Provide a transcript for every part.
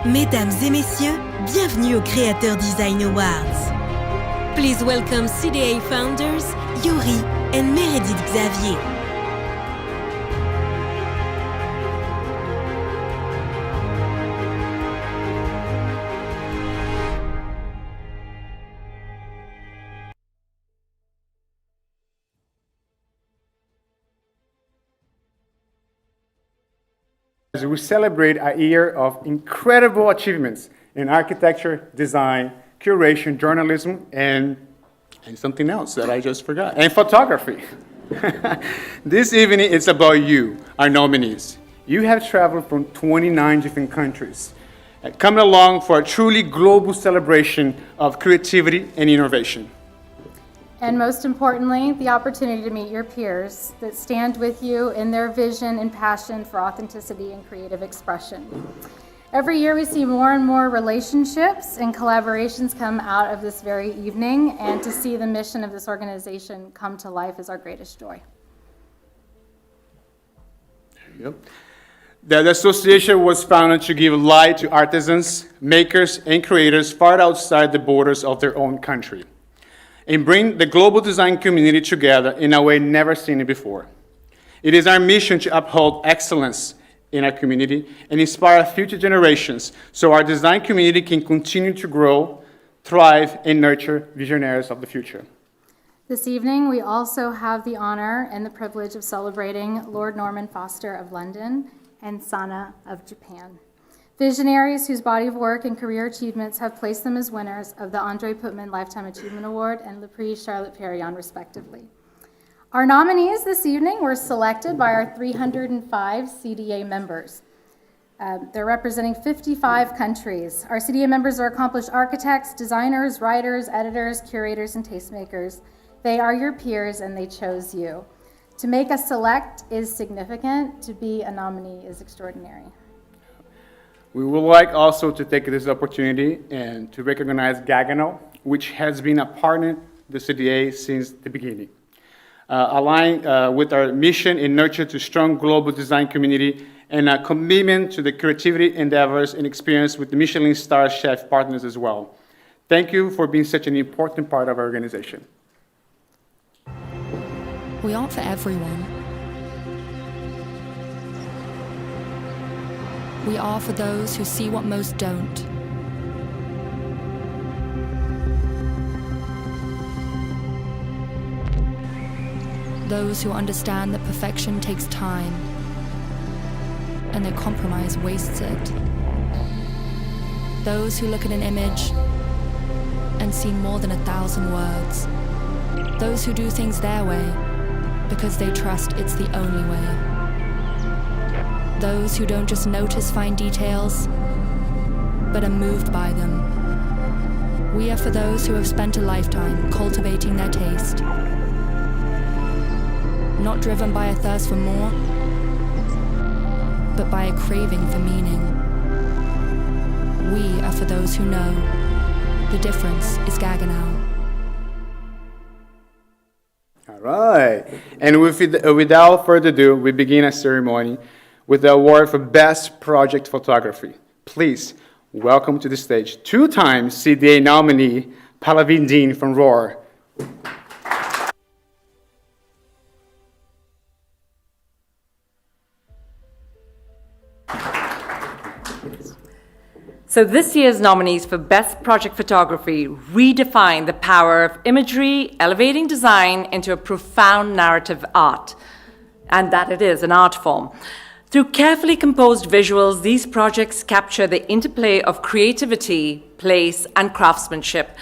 Mesdames et messieurs, bienvenue aux Créateurs Design Awards. Please welcome CDA founders Yuri and Meredith Xavier. As we celebrate a year of incredible achievements in architecture, design, curation, journalism, and something else that I just forgot, and photography. This evening it's about you, our nominees. You have traveled from 29 different countries, coming along for a truly global celebration of creativity and innovation. And most importantly, the opportunity to meet your peers that stand with you in their vision and passion for authenticity and creative expression. Every year we see more and more relationships and collaborations come out of this very evening, and to see the mission of this organization come to life is our greatest joy. Yep. The association was founded to give light to artisans, makers, and creators far outside the borders of their own country, and bring the global design community together in a way never seen before. It is our mission to uphold excellence in our community and inspire future generations so our design community can continue to grow, thrive, and nurture visionaries of the future. This evening, we also have the honor and the privilege of celebrating Lord Norman Foster of London and SANAA of Japan. Visionaries whose body of work and career achievements have placed them as winners of the Andrée Putman Lifetime Achievement Award and the Prix Charlotte Perriand, respectively. Our nominees this evening were selected by our 305 CDA members. They're representing 55 countries. Our CDA members are accomplished architects, designers, writers, editors, curators, and tastemakers. They are your peers, and they chose you. To make a select is significant. To be a nominee is extraordinary. We would like also to take this opportunity and to recognize Gagano, which has been a partner of the CDA since the beginning. Aligned with our mission in nurture to strong global design community and a commitment to the creativity endeavors and experience with the Michelin star chef partners as well. Thank you for being such an important part of our organization. We aren't for everyone. We are for those who see what most don't. Those who understand that perfection takes time, and that compromise wastes it. Those who look at an image and see more than 1,000 words. Those who do things their way because they trust it's the only way. Those who don't just notice fine details, but are moved by them. We are for those who have spent a lifetime cultivating their taste. Not driven by a thirst for more, but by a craving for meaning. We are for those who know the difference is Gaggenau. All right, and without further ado, we begin a ceremony with the award for Best Project Photography. Please welcome to the stage two-time CDA nominee, Pallavi Dean from Roar. So this year's nominees for Best Project Photography redefine the power of imagery, elevating design into a profound narrative art, and that it is an art form. Through carefully composed visuals, these projects capture the interplay of creativity, place, and craftsmanship,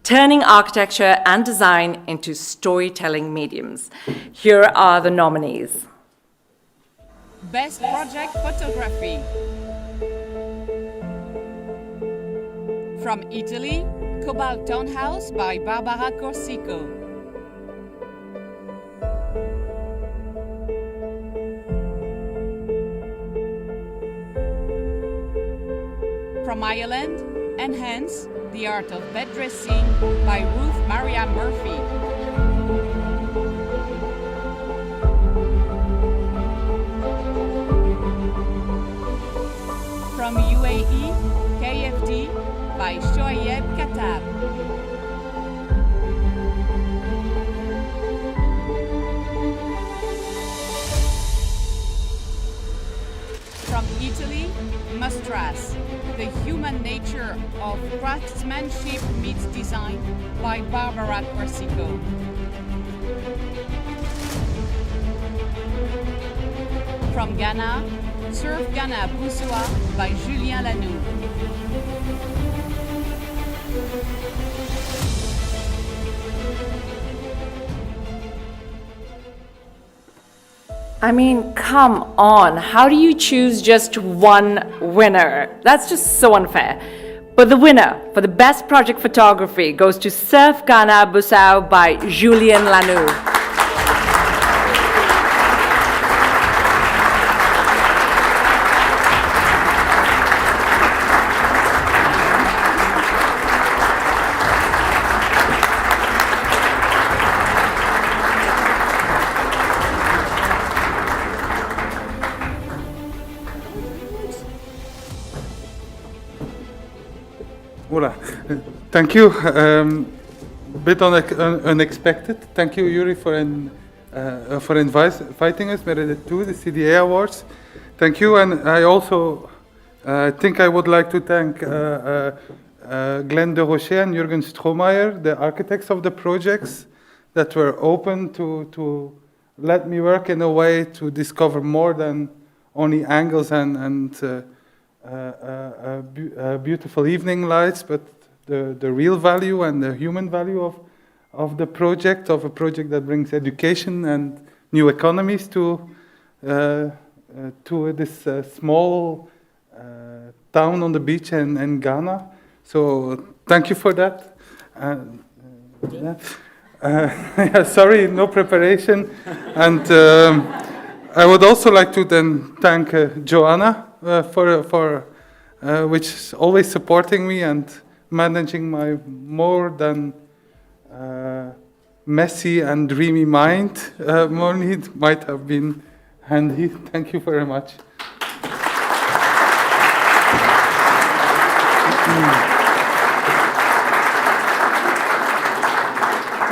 turning architecture and design into storytelling mediums. Here are the nominees. Best Project Photography. From Italy, Cobalt Townhouse by Barbara Corsico. From Ireland, Enhance, The Art of Bed Dressing by Ruth Maria Murphy. From UAE, by Shoaib Katab. From Italy, Mastras, The Human Nature of Craftsmanship Meets Design by Barbara Corsico. From Ghana, Surf Ghana Boussoua by Julien Lanoux. I mean, come on. How do you choose just one winner? That's just so unfair. But the winner for the best project photography goes to Surf Ghana Boussoua by Julien Lanoux. Voilà. Thank you. Bit unexpected. Thank you, Yuri, for inviting us to the CDA Awards. Thank you, and I also think I would like to thank Glenn de Rocher and Jürgen Strohmeyer, the architects of the projects, that were open to let me work in a way to discover more than only angles and beautiful evening lights, but the real value and the human value of a project that brings education and new economies to this small town on the beach in Ghana. So thank you for that. Sorry, no preparation. And I would also like to then thank Joanna for which is always supporting me and managing my more than messy and dreamy mind. It might have been handy. Thank you very much.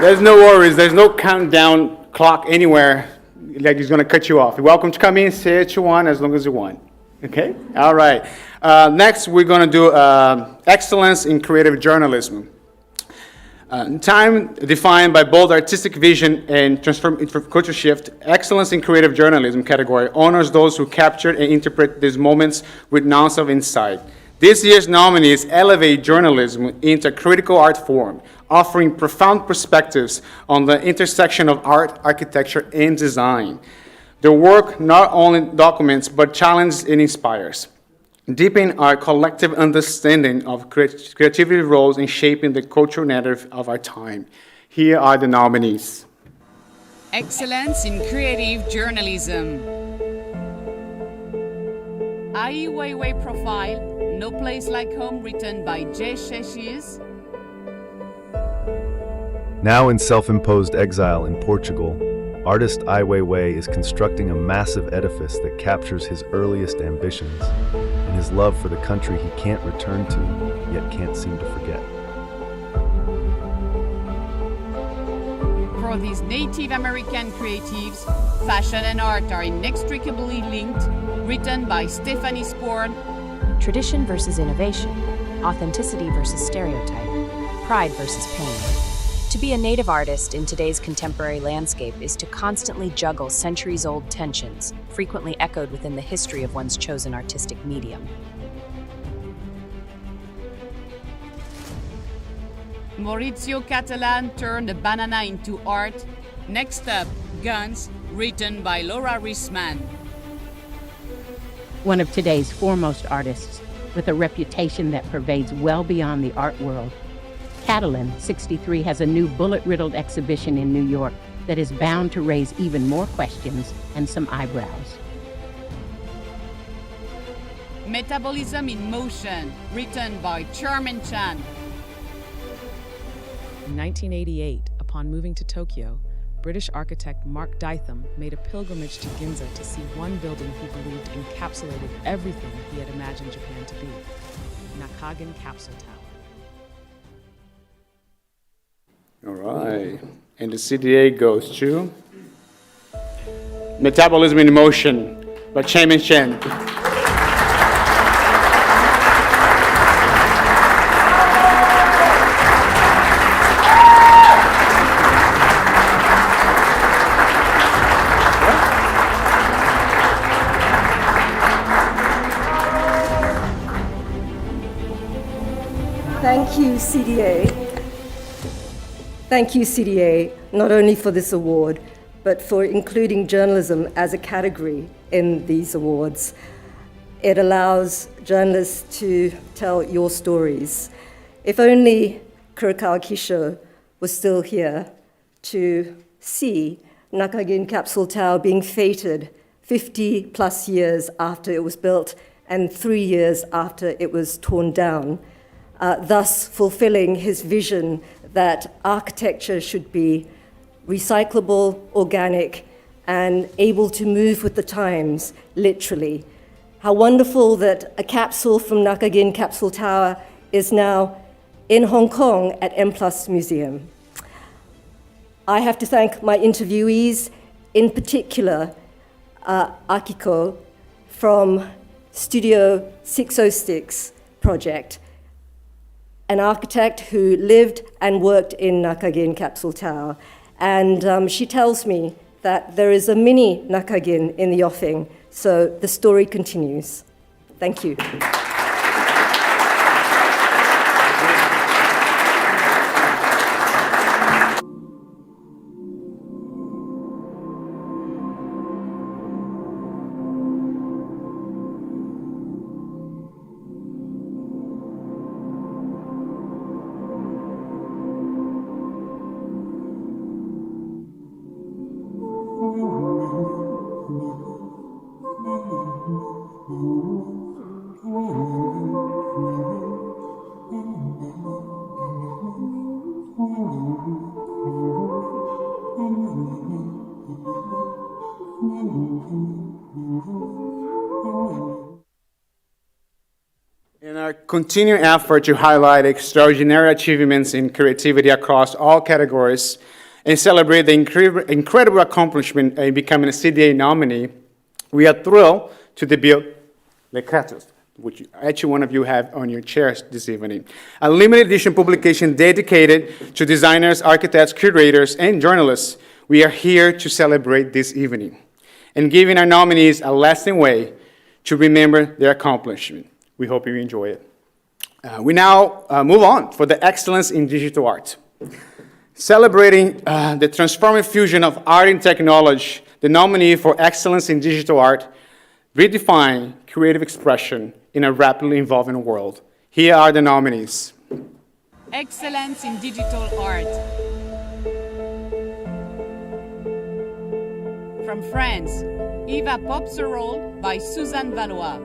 There's no worries. There's no countdown clock anywhere like he's going to cut you off. You're welcome to come in, say what you want, as long as you want. Okay? All right. Next, we're going to do excellence in creative journalism. Time defined by bold artistic vision and culture shift, excellence in creative journalism category honors those who captured and interpret these moments with an ounce of insight. This year's nominees elevate journalism into a critical art form, offering profound perspectives on the intersection of art, architecture, and design. Their work not only documents, but challenges and inspires, deepening our collective understanding of creativity roles in shaping the cultural narrative of our time. Here are the nominees. Excellence in creative journalism. Ai Weiwei Profile, No Place Like Home, written by Jay Sheshies. Now in self-imposed exile in Portugal, artist Ai Weiwei is constructing a massive edifice that captures his earliest ambitions and his love for the country he can't return to, yet can't seem to forget. For these Native American creatives, fashion and art are inextricably linked, written by Stephanie Sporn. Tradition versus innovation, authenticity versus stereotype, pride versus pain. To be a native artist in today's contemporary landscape is to constantly juggle centuries-old tensions, frequently echoed within the history of one's chosen artistic medium. Maurizio Catalan turned a banana into art. Next up, Guns, written by Laura Reisman. One of today's foremost artists, with a reputation that pervades well beyond the art world, Catalan, 63, has a new bullet-riddled exhibition in New York that is bound to raise even more questions and some eyebrows. Metabolism in Motion, written by Charmin Chan. In 1988, upon moving to Tokyo, British architect Mark Dytham made a pilgrimage to Ginza to see one building he believed encapsulated everything he had imagined Japan to be, Nakagan Capsule Tower. All right. And the CDA goes to Metabolism in Motion by Chen and Chen. Thank you, CDA. Thank you, CDA, not only for this award, but for including journalism as a category in these awards. It allows journalists to tell your stories. If only Kurakao Kisho was still here to see Nakagin Capsule Tower being fated 50 plus years after it was built and 3 years after it was torn down, thus fulfilling his vision that architecture should be recyclable, organic, and able to move with the times, literally. How wonderful that a capsule from Nakagin Capsule Tower is now in Hong Kong at M+ Museum. I have to thank my interviewees, in particular, Akiko from Studio 606 project, an architect who lived and worked in Nakagin Capsule Tower. And she tells me that there is a mini Nakagin in the offing, so the story continues. Thank you. In our continuing effort to highlight extraordinary achievements in creativity across all categories and celebrate the incredible accomplishment in becoming a CDA nominee, we are thrilled to debut Les Créateurs, which each one of you have on your chairs this evening. A limited edition publication dedicated to designers, architects, curators, and journalists. We are here to celebrate this evening and giving our nominees a lasting way to remember their accomplishment. We hope you enjoy it. We now move on for the excellence in digital art. Celebrating the transforming fusion of art and technology, the nominee for excellence in digital art redefine creative expression in a rapidly evolving world. Here are the nominees. Excellence in digital art. From France, Eva Pops a Role by Suzanne Valois.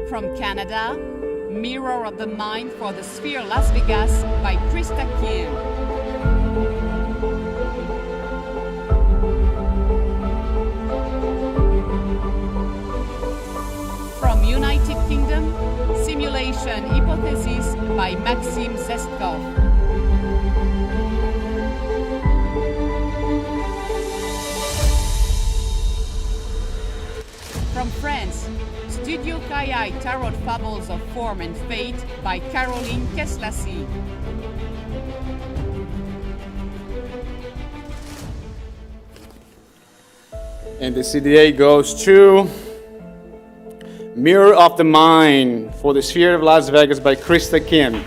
From Canada, Mirror of the Mind for the Sphere Las Vegas by Krista Kim. From United Kingdom, Simulation Hypothesis by Maxime Zestkov. From France, Studio Kayai Tarot Fables of Form and Fate by Caroline Keslassi. And the CDA goes to Mirror of the Mind for the Sphere of Las Vegas by Krista Kim.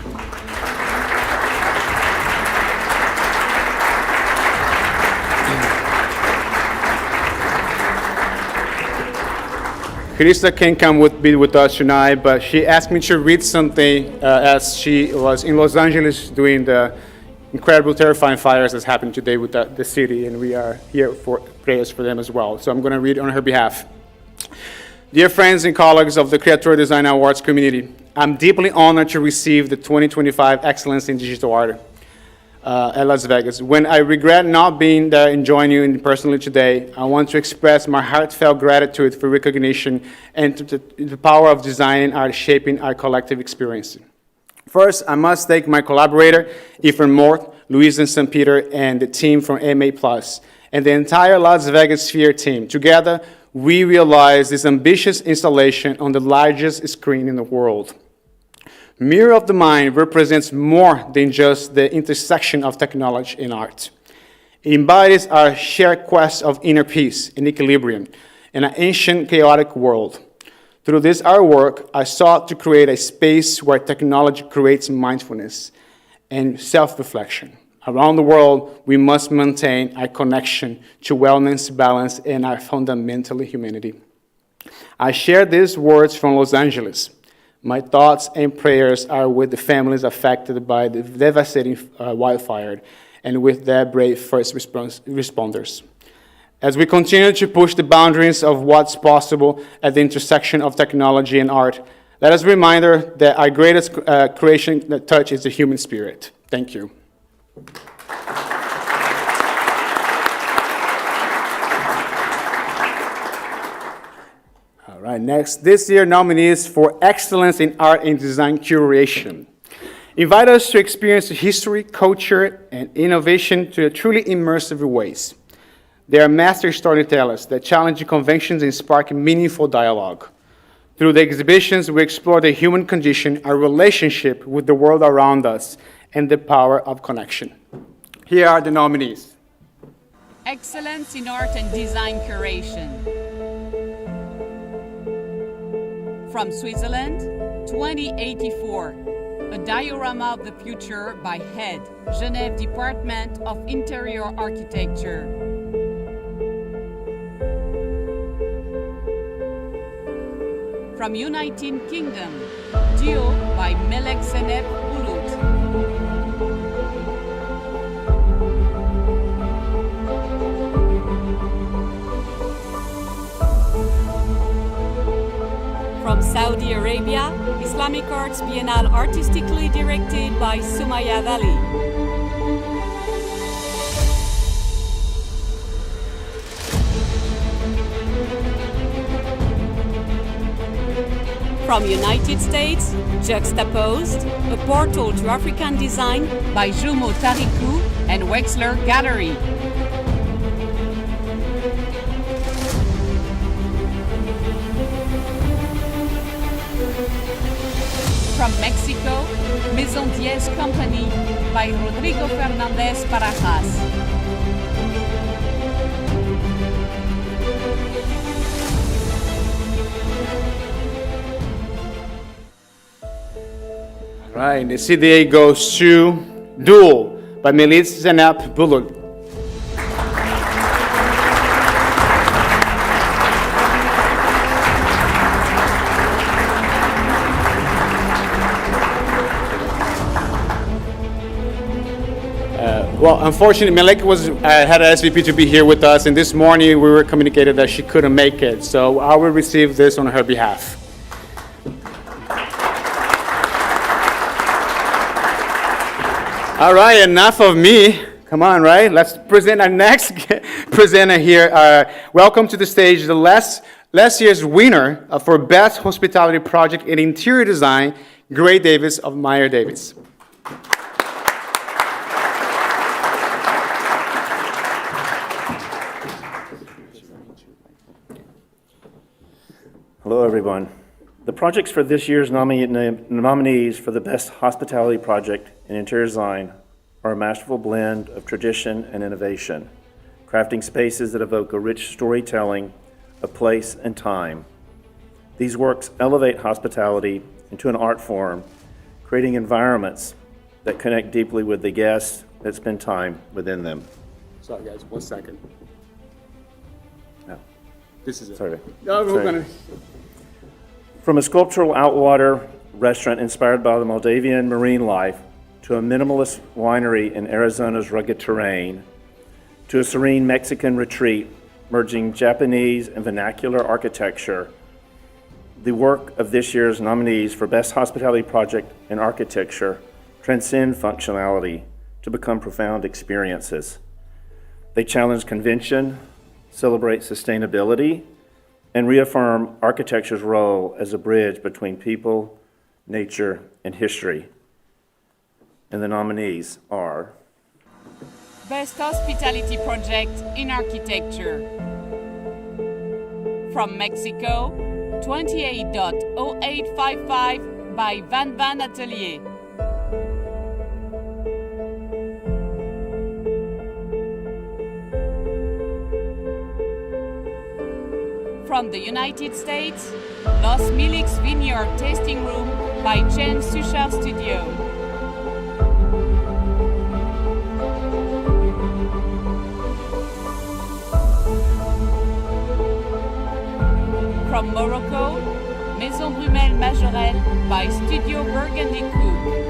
Krista can't be with us tonight, but she asked me to read something as she was in Los Angeles doing the incredible, terrifying fires that's happening today with the city, and we are here for prayers for them as well. So I'm going to read on her behalf. Dear friends and colleagues of the Créateurs Design Awards community, I'm deeply honored to receive the 2025 Excellence in Digital Art at Las Vegas. When I regret not being there and joining you personally today, I want to express my heartfelt gratitude for recognition and to the power of design and art shaping our collective experience. First, I must thank my collaborator, Ethan Mort, Louise and St. Peter, and the team from MA+, and the entire Las Vegas Sphere team. Together, we realized this ambitious installation on the largest screen in the world. Mirror of the Mind represents more than just the intersection of technology and art. It embodies our shared quest of inner peace and equilibrium in an ancient, chaotic world. Through this artwork, I sought to create a space where technology creates mindfulness and self-reflection. Around the world, we must maintain our connection to wellness, balance, and our fundamental humanity. I share these words from Los Angeles. My thoughts and prayers are with the families affected by the devastating wildfire and with their brave first responders. As we continue to push the boundaries of what's possible at the intersection of technology and art, let us remind that our greatest creation touch is the human spirit. Thank you. All right, next, this year's nominees for Excellence in Art and Design Curation. Invite us to experience history, culture, and innovation to truly immersive ways. They are master storytellers that challenge conventions and spark meaningful dialogue. Through the exhibitions, we explore the human condition, our relationship with the world around us, and the power of connection. Here are the nominees. Excellence in Art and Design Curation. From Switzerland, 2084, a diorama of the future by HEAD, Genève Department of Interior Architecture. From United Kingdom, Dio by Melek Zeynep Bulut. From Saudi Arabia, Islamic Arts Biennale artistically directed by Sumaya Valley. From United States, Juxtaposed, a portal to African design by Jumo Tariku and Wexler Gallery. From Mexico, Maison 10 Company by Rodrigo Fernandez Barajas. All right, the CDA goes to Duel by Melek Zeynep Bulut. Well, unfortunately, Melek had an SVP to be here with us, and this morning we were communicated that she couldn't make it, so I will receive this on her behalf. All right, enough of me. Come on, right? Let's present our next presenter here. Welcome to the stage, the last year's winner for Best Hospitality Project in Interior Design, Gray Davis of Meyer Davis. Hello, everyone. The projects for this year's nominees for the Best Hospitality Project in Interior Design are a masterful blend of tradition and innovation, crafting spaces that evoke a rich storytelling of place and time. These works elevate hospitality into an art form, creating environments that connect deeply with the guests that spend time within them. Sorry, guys, 1 second. No. This is it. Sorry. No, we're going to... From a sculptural outwater restaurant inspired by the Moldavian marine life, to a minimalist winery in Arizona's rugged terrain, to a serene Mexican retreat merging Japanese and vernacular architecture, the work of this year's nominees for Best Hospitality Project in Architecture transcend functionality to become profound experiences. They challenge convention, celebrate sustainability, and reaffirm architecture's role as a bridge between people, nature, and history. And the nominees are Best Hospitality Project in Architecture. From Mexico, 28.0855 by Van Van Atelier. From the United States, Los Milix Vineyard Tasting Room by Chen Sushar Studio. From Morocco, Maison Brumel Majorelle by Studio Burgundy Coupe.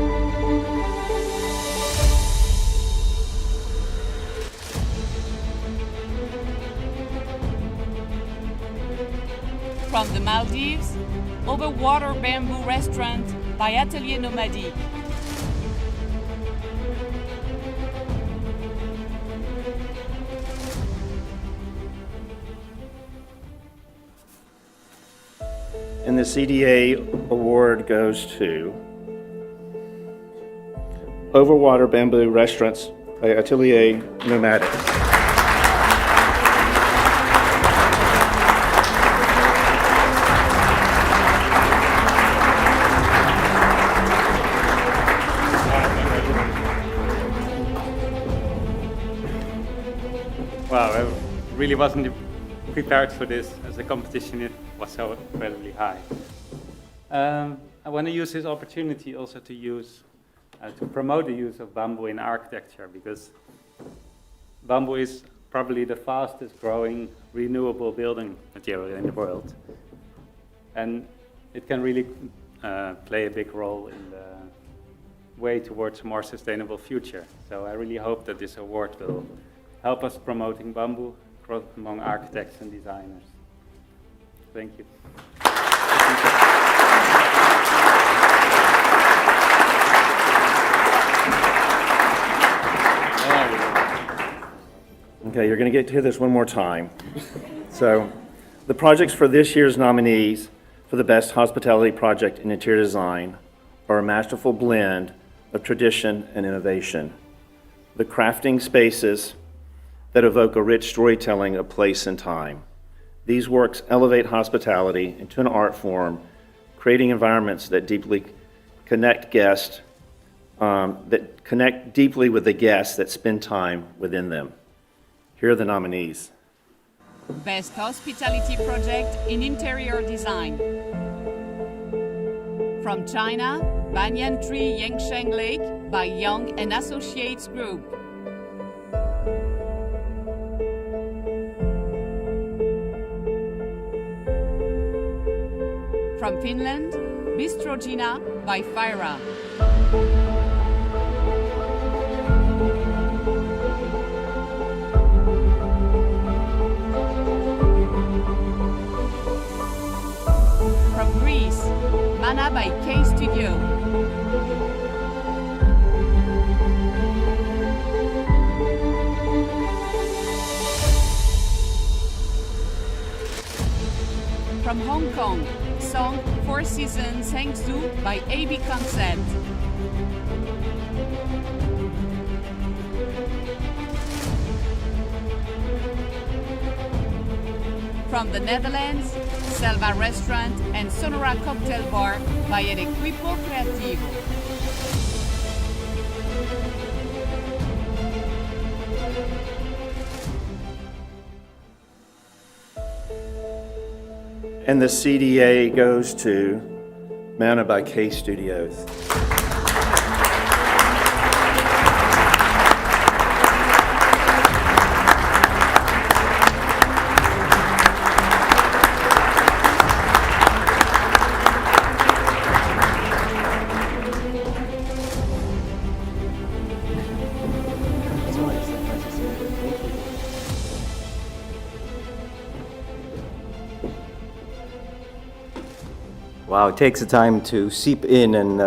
From the Maldives, Overwater Bamboo Restaurant by Atelier Nomadique. And the CDA award goes to Overwater Bamboo Restaurants by Atelier Nomadic. Wow, I really wasn't prepared for this, as the competition was so incredibly high. I want to use this opportunity also to promote the use of bamboo in architecture, because bamboo is probably the fastest growing renewable building material in the world. And it can really play a big role in the way towards a more sustainable future. So I really hope that this award will help us promoting bamboo among architects and designers. Thank you. Okay, you're going to get to hear this one more time. So, the projects for this year's nominees for the Best Hospitality Project in Interior Design are a masterful blend of tradition and innovation. The crafting spaces that evoke a rich storytelling of place and time. These works elevate hospitality into an art form, creating environments that deeply connect guests, that connect deeply with the guests that spend time within them. Here are the nominees. Best Hospitality Project in Interior Design. From China, Banyan Tree Yangsheng Lake by Young and Associates Group. From Finland, Bistro Gina by Fyra. From Greece, Mana by K Studio. From Hong Kong, Song Four Seasons Hangzhou by AB Concept. From the Netherlands, Selva Restaurant and Sonora Cocktail Bar by El Equipo Creativo. And the CDA goes to Mana by K Studios. Wow, it takes the time to seep in and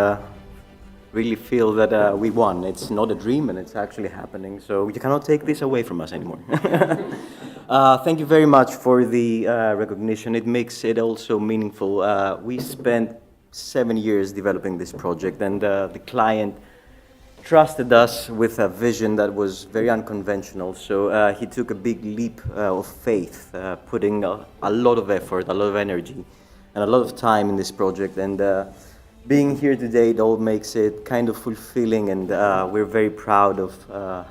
really feel that we won. It's not a dream and it's actually happening. So you cannot take this away from us anymore. Thank you very much for the recognition. It makes it also meaningful. We spent 7 years developing this project, and the client trusted us with a vision that was very unconventional. So he took a big leap of faith, putting a lot of effort, a lot of energy, and a lot of time in this project. And being here today, it all makes it kind of fulfilling, and we're very proud of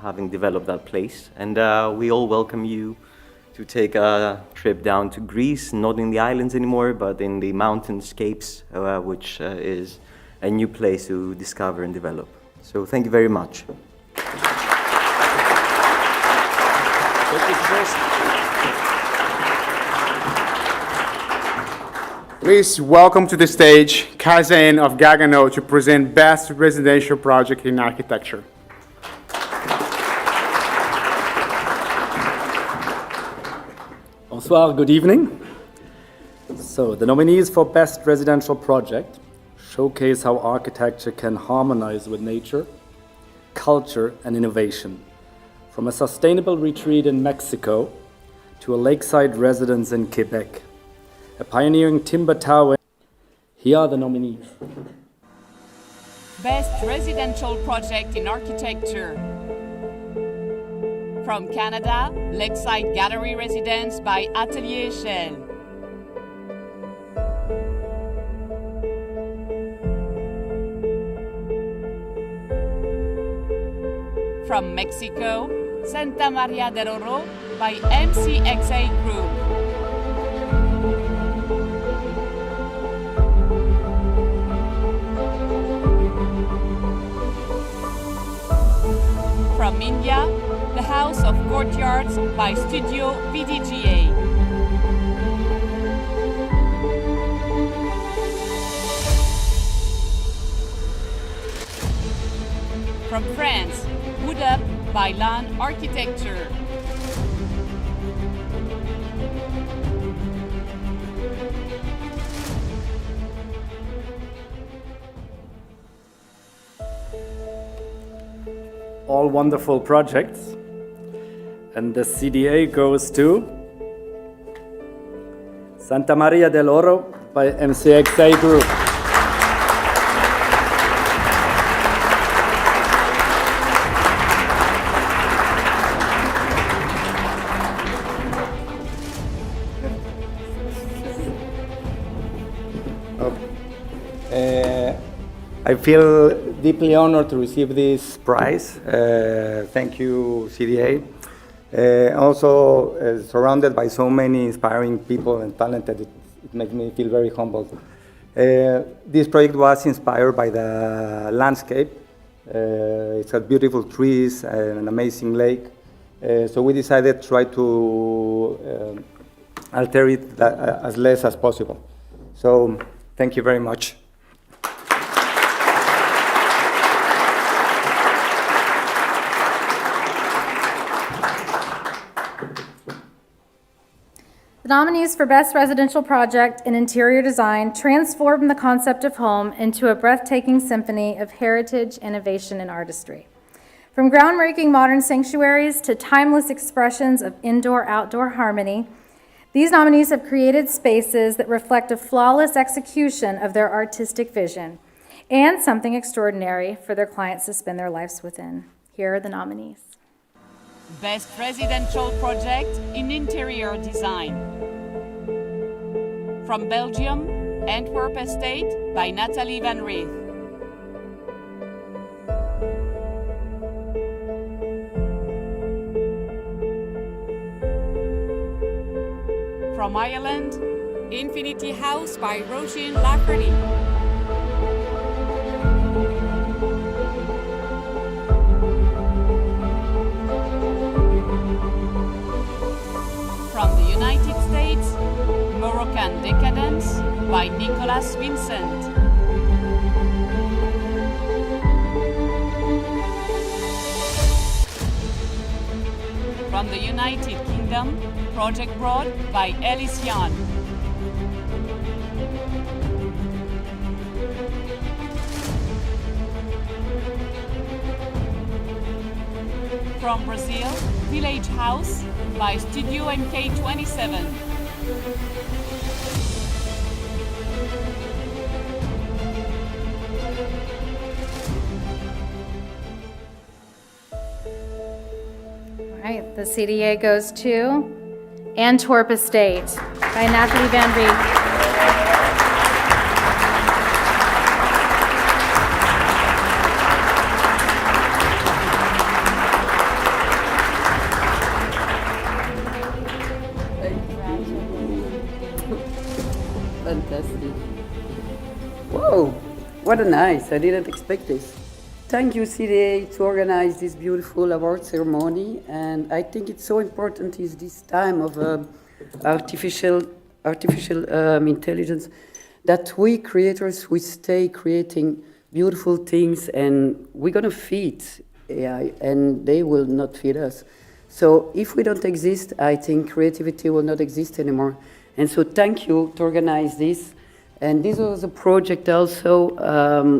having developed that place. And we all welcome you to take a trip down to Greece, not in the islands anymore, but in the mountainscapes, which is a new place to discover and develop. So thank you very much. Please welcome to the stage Kazan of Gagano to present Best Residential Project in Architecture. Bonsoir, good evening. So the nominees for Best Residential Project showcase how architecture can harmonize with nature, culture, and innovation. From a sustainable retreat in Mexico to a lakeside residence in Quebec, a pioneering timber tower. Here are the nominees. Best Residential Project in Architecture. From Canada, Lakeside Gallery Residence by Atelier Shell. From Mexico, Santa Maria del Oro by MCXA Group. From India, the House of Courtyards by Studio VDGA. From France, Wood Up by Lan Architecture. All wonderful projects. And the CDA goes to Santa Maria del Oro by MCXA Group. I feel deeply honored to receive this prize. Thank you, CDA. Also, surrounded by so many inspiring people and talented, it makes me feel very humbled. This project was inspired by the landscape. It's got beautiful trees and an amazing lake. So we decided to try to alter it as less as possible. So thank you very much. The nominees for Best Residential Project in Interior Design transformed the concept of home into a breathtaking symphony of heritage, innovation, and artistry. From groundbreaking modern sanctuaries to timeless expressions of indoor-outdoor harmony, these nominees have created spaces that reflect a flawless execution of their artistic vision and something extraordinary for their clients to spend their lives within. Here are the nominees. Best Residential Project in Interior Design. From Belgium, Antwerp Estate by Nathalie Van Reeth. From Ireland, Infinity House by Roisin Lafferty. From the United States, Moroccan Decadence by Nicolas Vincent. From the United Kingdom, Project Broad by Elysian. From Brazil, Village House by Studio MK27. All right, the CDA goes to Antwerp Estate by Nathalie Van Rieck. Fantastic. Whoa, what a nice, I didn't expect this. Thank you, CDA, to organize this beautiful award ceremony. And I think it's so important is this time of artificial intelligence that we creators, we stay creating beautiful things, and we're gonna feed AI and they will not feed us. So if we don't exist, I think creativity will not exist anymore. And so thank you to organize this. And this was a project also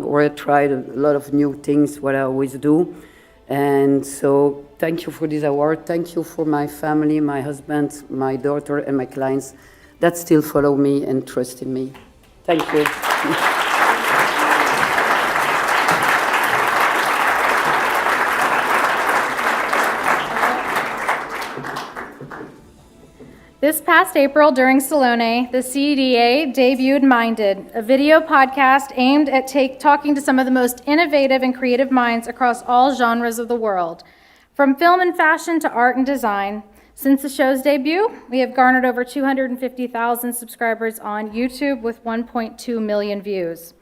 where I tried a lot of new things, what I always do. And so thank you for this award. Thank you for my family, my husband, my daughter, and my clients that still follow me and trust in me. Thank you. This past April during Salone, the CDA debuted Minded, a video podcast aimed at talking to some of the most innovative and creative minds across all genres of the world. From film and fashion to art and design, since the show's debut, we have garnered over 250,000 subscribers on YouTube with 1.2 million views.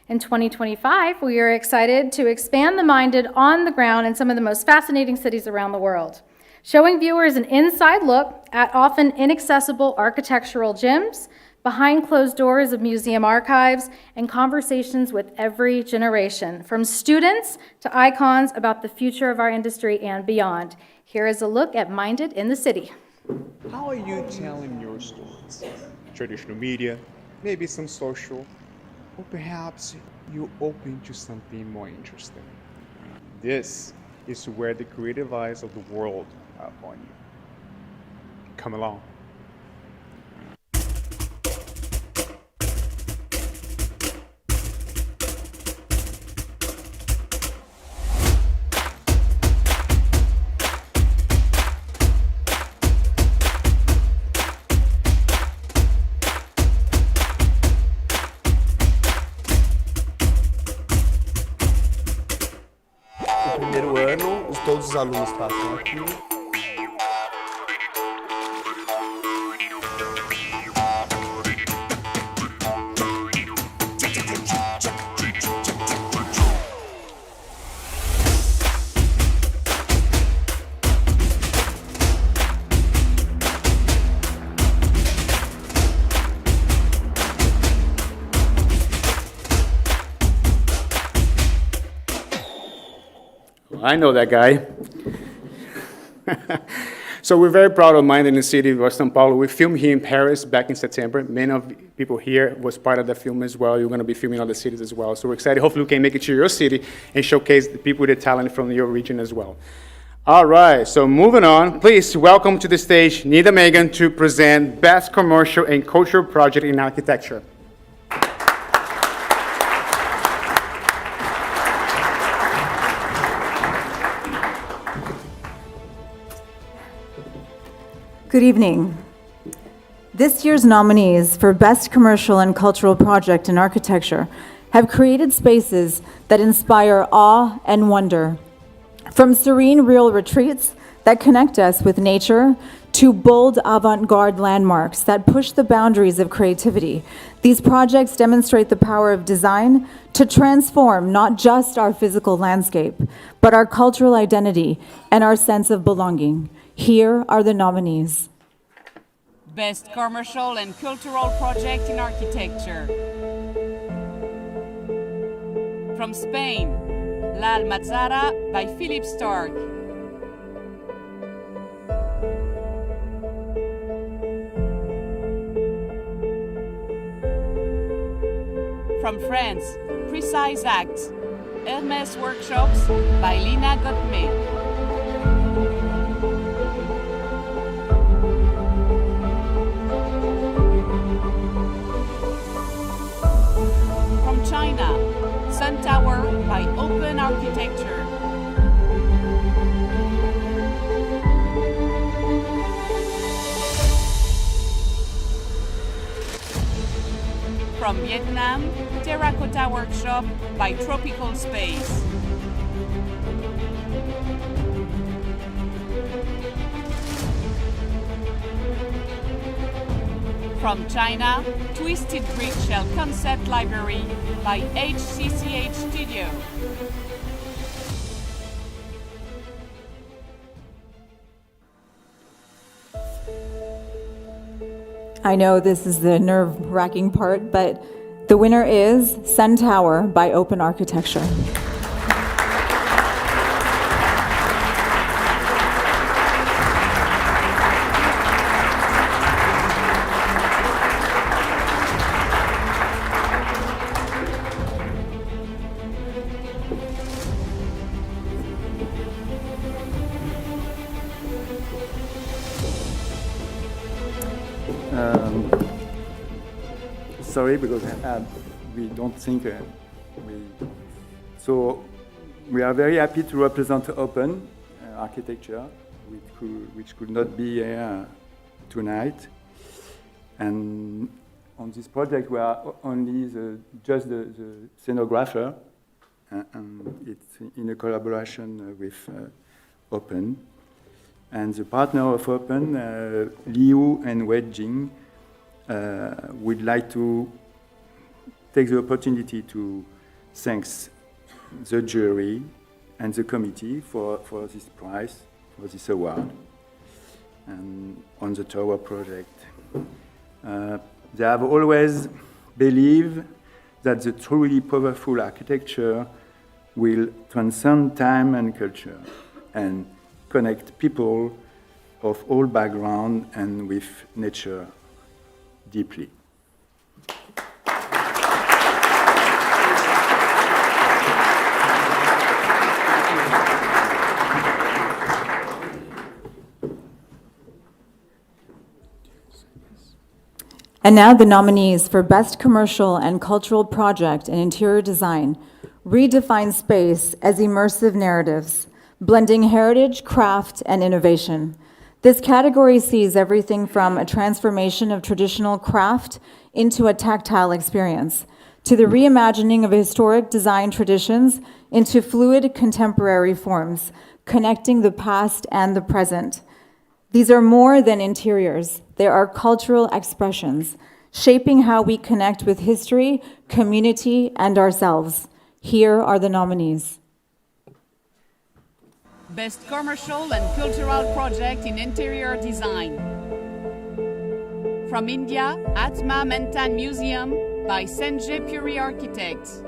In 2025, we are excited to expand the Minded on the ground in some of the most fascinating cities around the world, showing viewers an inside look at often inaccessible architectural gems, behind closed doors of museum archives, and conversations with every generation, from students to icons about the future of our industry and beyond. Here is a look at Minded in the City. How are you telling your stories? Traditional media, maybe some social, or perhaps you're open to something more interesting. This is where the creative eyes of the world are upon you. Come along. No primeiro ano, todos os alunos passam aqui. I know that guy. So we're very proud of Minded in the City of São Paulo. We filmed here in Paris back in September. Many of the people here was part of the film as well. You're going to be filming other cities as well. So we're excited. Hopefully we can make it to your city and showcase the people with the talent from your region as well. All right, so moving on, please welcome to the stage Nida Megan to present Best Commercial and Cultural Project in Architecture. Good evening. This year's nominees for Best Commercial and Cultural Project in Architecture have created spaces that inspire awe and wonder. From serene real retreats that connect us with nature to bold avant-garde landmarks that push the boundaries of creativity, these projects demonstrate the power of design to transform not just our physical landscape, but our cultural identity and our sense of belonging. Here are the nominees. Best Commercial and Cultural Project in Architecture. From Spain, La Almazara by Philip Stark. From France, Precise Acts, Hermès Workshops by Lina Gottmé. Sun Tower by Open Architecture. From Vietnam, Terracotta Workshop by Tropical Space. From China, Twisted Brick Shell Concept Library by HCCH Studio. I know this is the nerve-wracking part, but the winner is Sun Tower by Open Architecture. Sorry, because we don't think so we are very happy to represent Open Architecture, which could not be here tonight. And on this project, we are only just the scenographer, and it's in a collaboration with Open. And the partner of Open, Liu and Wei Jing, would like to take the opportunity to thank the jury and the committee for this prize, for this award, and on the tower project. They have always believed that the truly powerful architecture will transcend time and culture and connect people of all backgrounds and with nature deeply. And now the nominees for Best Commercial and Cultural Project in Interior Design redefine space as immersive narratives, blending heritage, craft, and innovation. This category sees everything from a transformation of traditional craft into a tactile experience, to the reimagining of historic design traditions into fluid contemporary forms, connecting the past and the present. These are more than interiors. They are cultural expressions, shaping how we connect with history, community, and ourselves. Here are the nominees. Best Commercial and Cultural Project in Interior Design. From India, Atma Mentan Museum by Sanjay Puri Architects.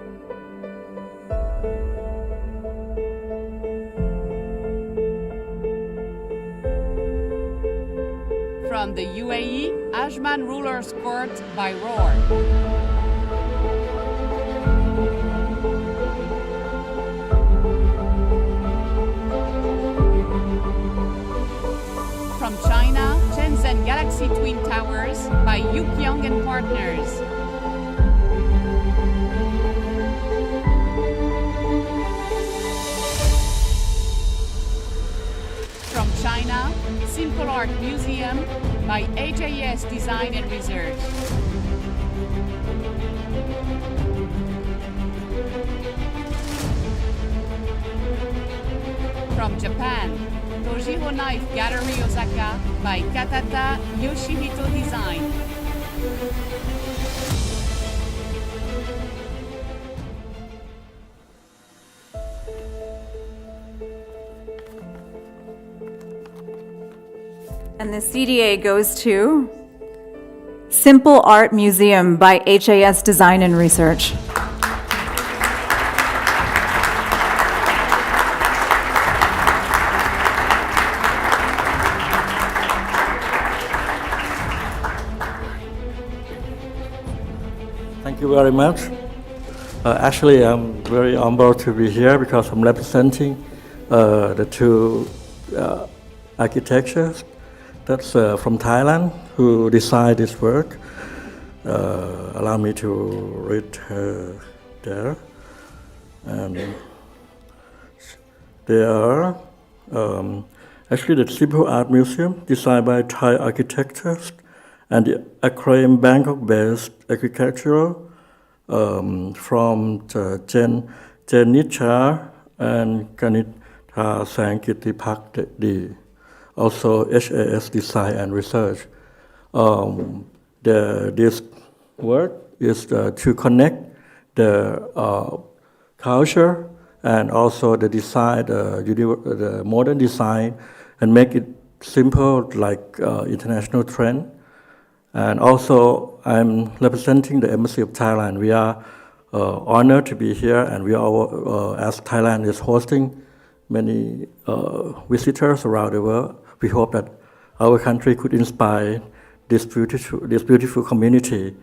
From the UAE, Ajman Rulers Court by Roar. From China, Shenzhen Galaxy Twin Towers by Yukyong and Partners. From China, Simple Art Museum by AJS Design and Research. From Japan, Tojiho Knife Gallery Osaka by Katata Yoshihito Design. And the CDA goes to Simple Art Museum by HAS Design and Research. Thank you very much. Actually, I'm very humbled to be here because I'm representing the two architectures that's from Thailand who designed this work. Allow me to read there. And they are actually the Simple Art Museum, designed by Thai architects, and the Aquarium Bangkok-based architectural from Jen Nicha and Kanita Sankitipak, also HAS Design and Research. This work is to connect the culture and also the design, the modern design, and make it simple like international trend. And also, I'm representing the Embassy of Thailand. We are honored to be here, and we are, as Thailand is hosting many visitors around the world, we hope that our country could inspire this beautiful community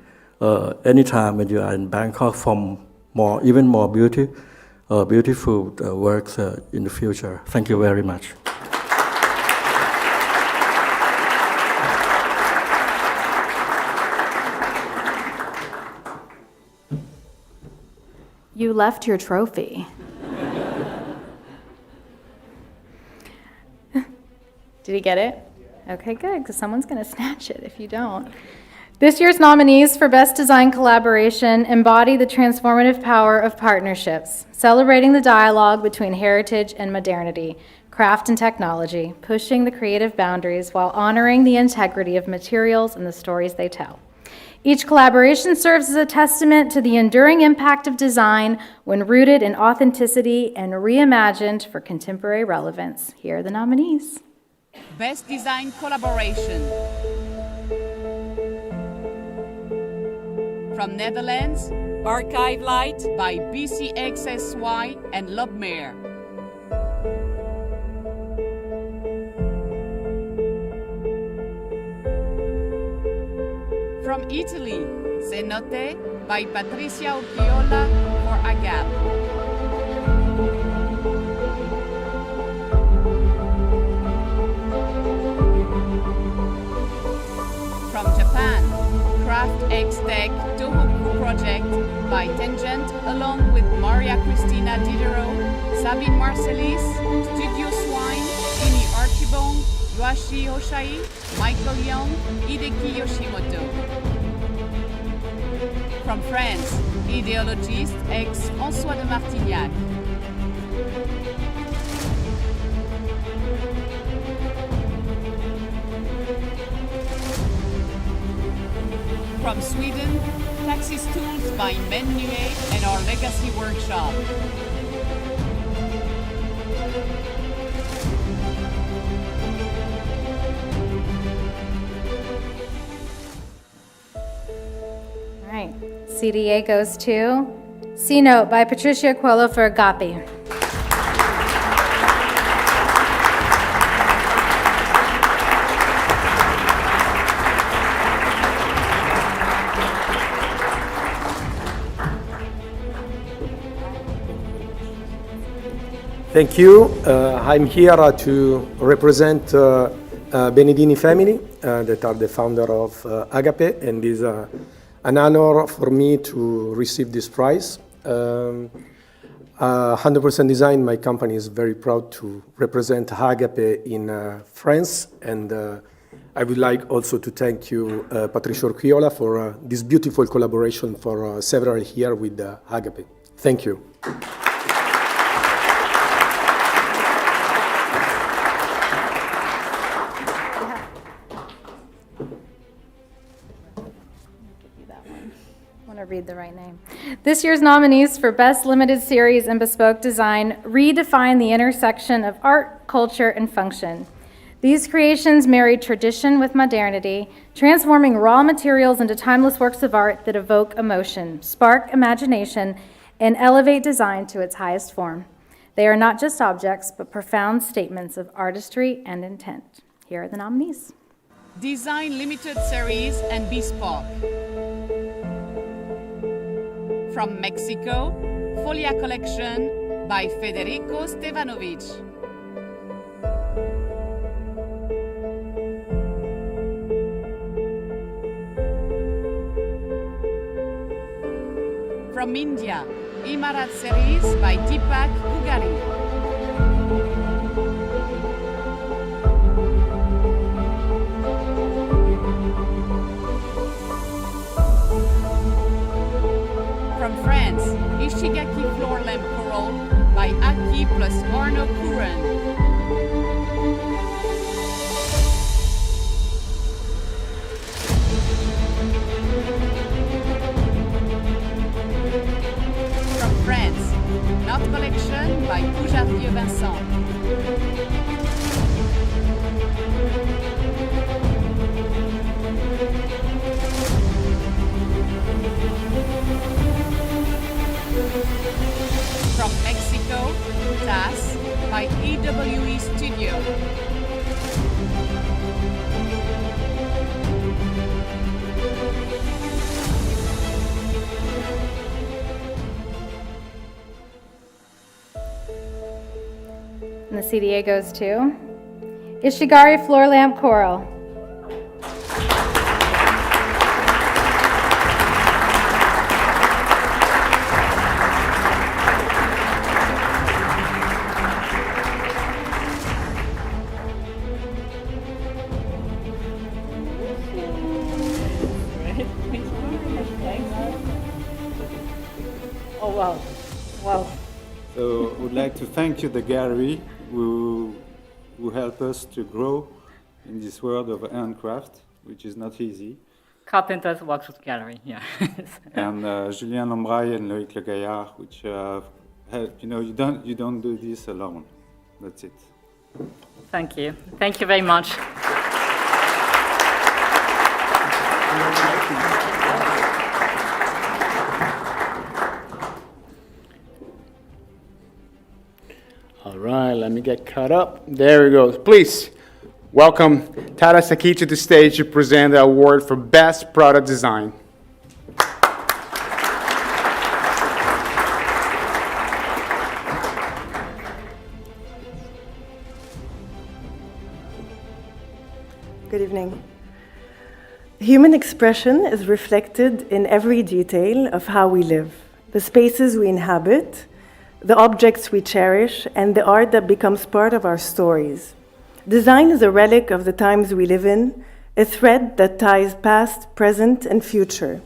anytime when you are in Bangkok from even more beautiful works in the future. Thank you very much. You left your trophy. Did he get it? Okay, good, because someone's going to snatch it if you don't. This year's nominees for Best Design Collaboration embody the transformative power of partnerships, celebrating the dialogue between heritage and modernity, craft and technology, pushing the creative boundaries while honoring the integrity of materials and the stories they tell. Each collaboration serves as a testament to the enduring impact of design when rooted in authenticity and reimagined for contemporary relevance. Here are the nominees. Best Design Collaboration. From Netherlands, Archive Light by BCXSY and Lobmere. From Italy, Cenote by Patricia Urquiola for Agap. From Japan, Craft X Tech Tohoku Project by Tangent along with Maria Cristina Diderot, Sabine Marcelis, Studio Swine, Ini Archibong, Yoashi Hoshai, Michael Young, Hideki Yoshimoto. From France, Idéologiste X François de Martignac. From Sweden, Taxi Stools by Men Nuet and Our Legacy Workshop. All right, CDA goes to C-Note by Patricia Coelho for Agape. Thank you. I'm here to represent Benedini family that are the founder of Agape, and it is an honor for me to receive this prize. 100% Design, my company, is very proud to represent Agape in France, and I would like also to thank you, Patricia Urquiola, for this beautiful collaboration for several years with Agape. Thank you. Read the right name. This year's nominees for Best Limited Series and Bespoke Design redefine the intersection of art, culture, and function. These creations marry tradition with modernity, transforming raw materials into timeless works of art that evoke emotion, spark imagination, and elevate design to its highest form. They are not just objects, but profound statements of artistry and intent. Here are the nominees. Design Limited Series and Bespoke. From Mexico, Folia Collection by Federico Stevanovic. From India, Imarat series by Deepak Ugari. From France, Ishigaki Floor Lamp Choral by Aki plus Arno Kuren. From France, Note Collection by Poujardieu Vincent. From Mexico, TAS by EWE Studio. And the CDA goes to Ishigari Floor Lamp Choral. Oh, wow. Wow. So I would like to thank you, the gallery, who help us to grow in this world of handcraft, which is not easy. Carpenters Workshop Gallery, yeah. And Julien Lambraille and Loïc Le Gaillard, which help. You know, you don't do this alone. That's it. Thank you. Thank you very much. All right, let me get caught up. There we go. Please welcome Tara Saki to the stage to present the award for Best Product Design. Good evening. Human expression is reflected in every detail of how we live, the spaces we inhabit, the objects we cherish, and the art that becomes part of our stories. Design is a relic of the times we live in, a thread that ties past, present, and future.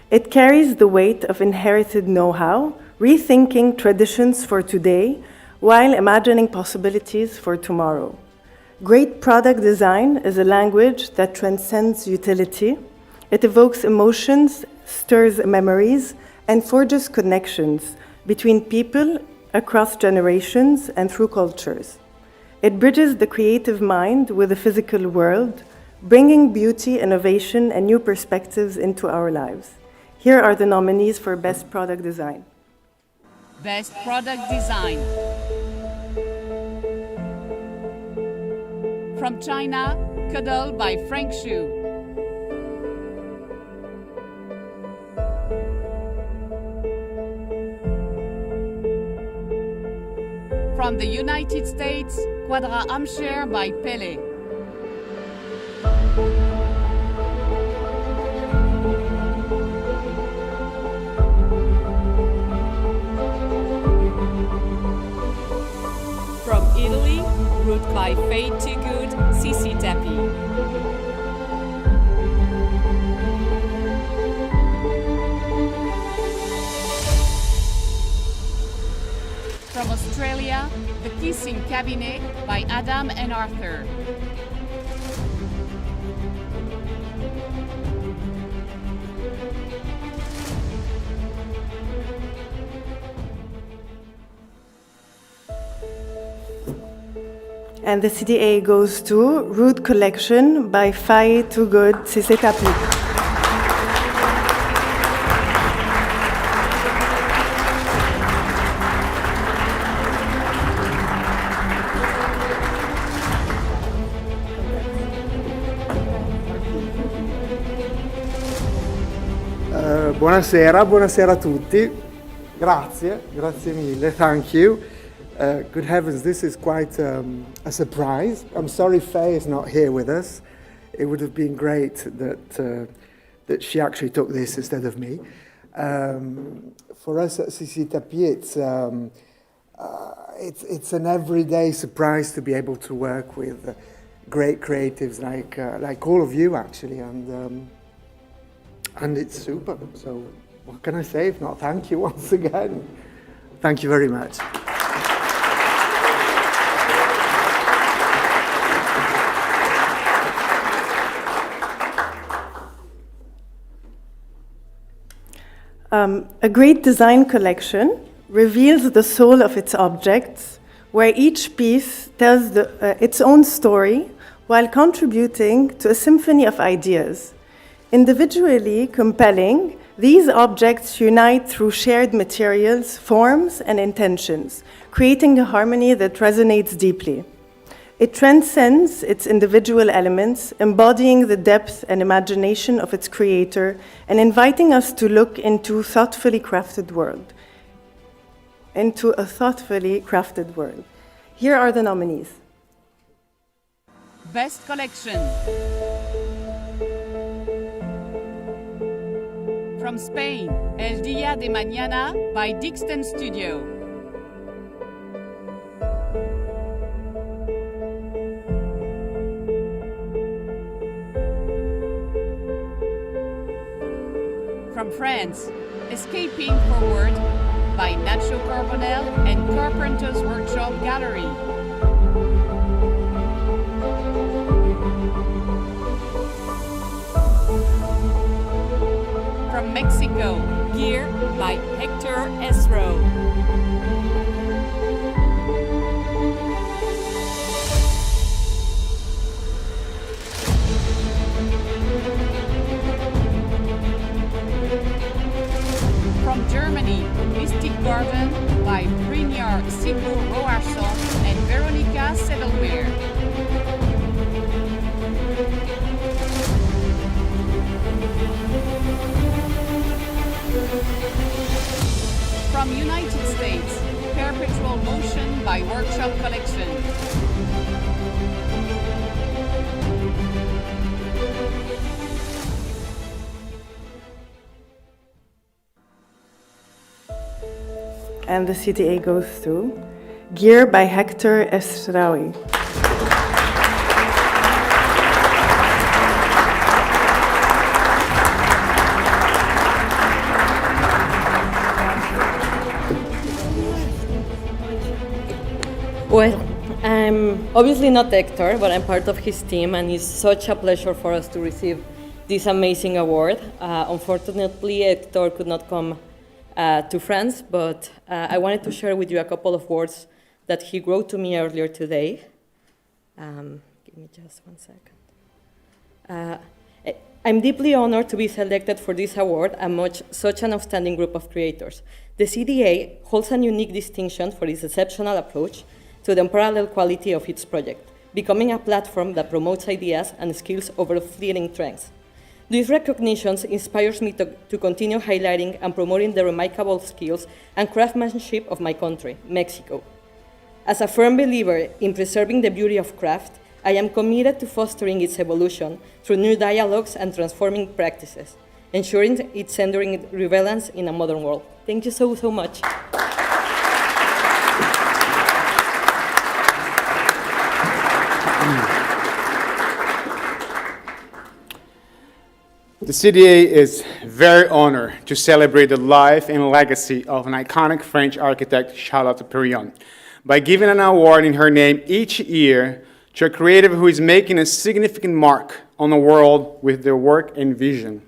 It carries the weight of inherited know-how, rethinking traditions for today while imagining possibilities for tomorrow. Great product design is a language that transcends utility. It evokes emotions, stirs memories, and forges connections between people across generations and through cultures. It bridges the creative mind with the physical world, bringing beauty, innovation, and new perspectives into our lives. Here are the nominees for Best Product Design. Best Product Design. From China, Cuddle by Frank Xu. From the United States, Quadra Armchair by Pele. From Italy, Root by Fade Too Good, CC Tapi. From Australia, The Kissing Cabinet by Adam and Arthur. And the CDA goes to Root Collection by Faye Too Good, CC Tapi. Buonasera a tutti. Grazie mille, thank you. Good heavens, this is quite a surprise. I'm sorry Faye is not here with us. It would have been great that she actually took this instead of me. For us at CCTP, it's an everyday surprise to be able to work with great creatives like all of you, actually, and it's super. So what can I say if not thank you once again? Thank you very much. A great design collection reveals the soul of its objects, where each piece tells its own story while contributing to a symphony of ideas. Individually compelling, these objects unite through shared materials, forms, and intentions, creating a harmony that resonates deeply. It transcends its individual elements, embodying the depth and imagination of its creator and inviting us to look into a thoughtfully crafted world. Here are the nominees. Best Collection. From Spain, El Día de Mañana by Dixon Studio. From France, Escaping Forward by Nacho Carbonell and Carpenter's Workshop Gallery. From Mexico, Gear by Hector Esro. From Germany, Mystic Garden by Brynjar Sigurd Roarsson and Veronica Sedelmeier. From United States, Perpetual Motion by Workshop Collection. And the CDA goes through. Gear by Hector Esraoui. Well, I'm obviously not Hector, but I'm part of his team, and it's such a pleasure for us to receive this amazing award. Unfortunately, Hector could not come to France, but I wanted to share with you a couple of words that he wrote to me earlier today. Give me just 1 second. I'm deeply honored to be selected for this award among such an outstanding group of creators. The CDA holds a unique distinction for its exceptional approach to the unparalleled quality of its project, becoming a platform that promotes ideas and skills over fleeting trends. These recognitions inspires me to continue highlighting and promoting the remarkable skills and craftsmanship of my country, Mexico. As a firm believer in preserving the beauty of craft, I am committed to fostering its evolution through new dialogues and transforming practices, ensuring its enduring relevance in a modern world. Thank you so much. The CDA is very honored to celebrate the life and legacy of an iconic French architect, Charlotte Perriand, by giving an award in her name each year to a creative who is making a significant mark on the world with their work and vision.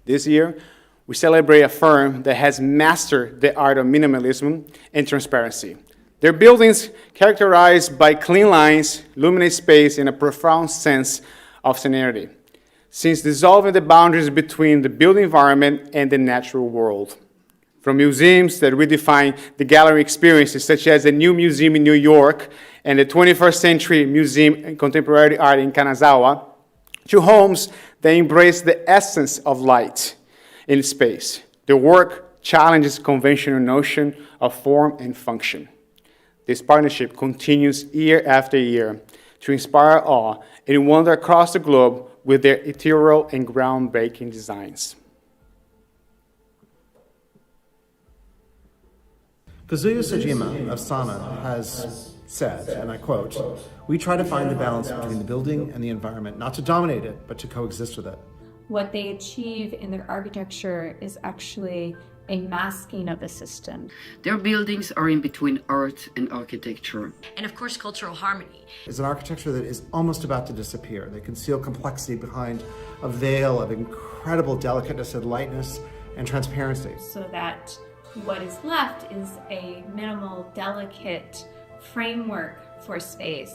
This year, we celebrate a firm that has mastered the art of minimalism and transparency. Their buildings characterized by clean lines, luminous space, and a profound sense of serenity, since dissolving the boundaries between the built environment and the natural world. From museums that redefine the gallery experiences, such as the New Museum in New York and the 21st Century Museum in Contemporary Art in Kanazawa, to homes that embrace the essence of light in space. Their work challenges conventional notion of form and function. This partnership continues year after year to inspire awe and wonder across the globe with their ethereal and groundbreaking designs. Kazuya Sejima of SANAA has said, and I quote, "We try to find the balance between the building and the environment, not to dominate it, but to coexist with it." What they achieve in their architecture is actually a masking of the system. Their buildings are in between art and architecture. And of course, cultural harmony. It's an architecture that is almost about to disappear. They conceal complexity behind a veil of incredible delicateness and lightness and transparency. So that what is left is a minimal, delicate framework for space,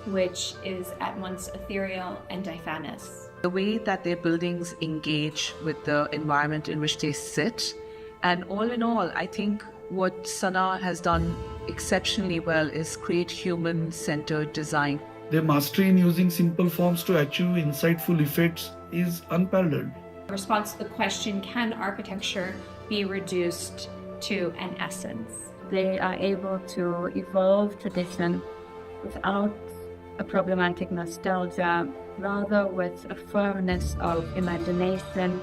which is at once ethereal and diaphanous. The way that their buildings engage with the environment in which they sit. And all in all, I think what SANAA has done exceptionally well is create human-centered design. Their mastery in using simple forms to achieve insightful effects is unparalleled. In response to the question, can architecture be reduced to an essence? They are able to evolve tradition without a problematic nostalgia, rather with a firmness of imagination.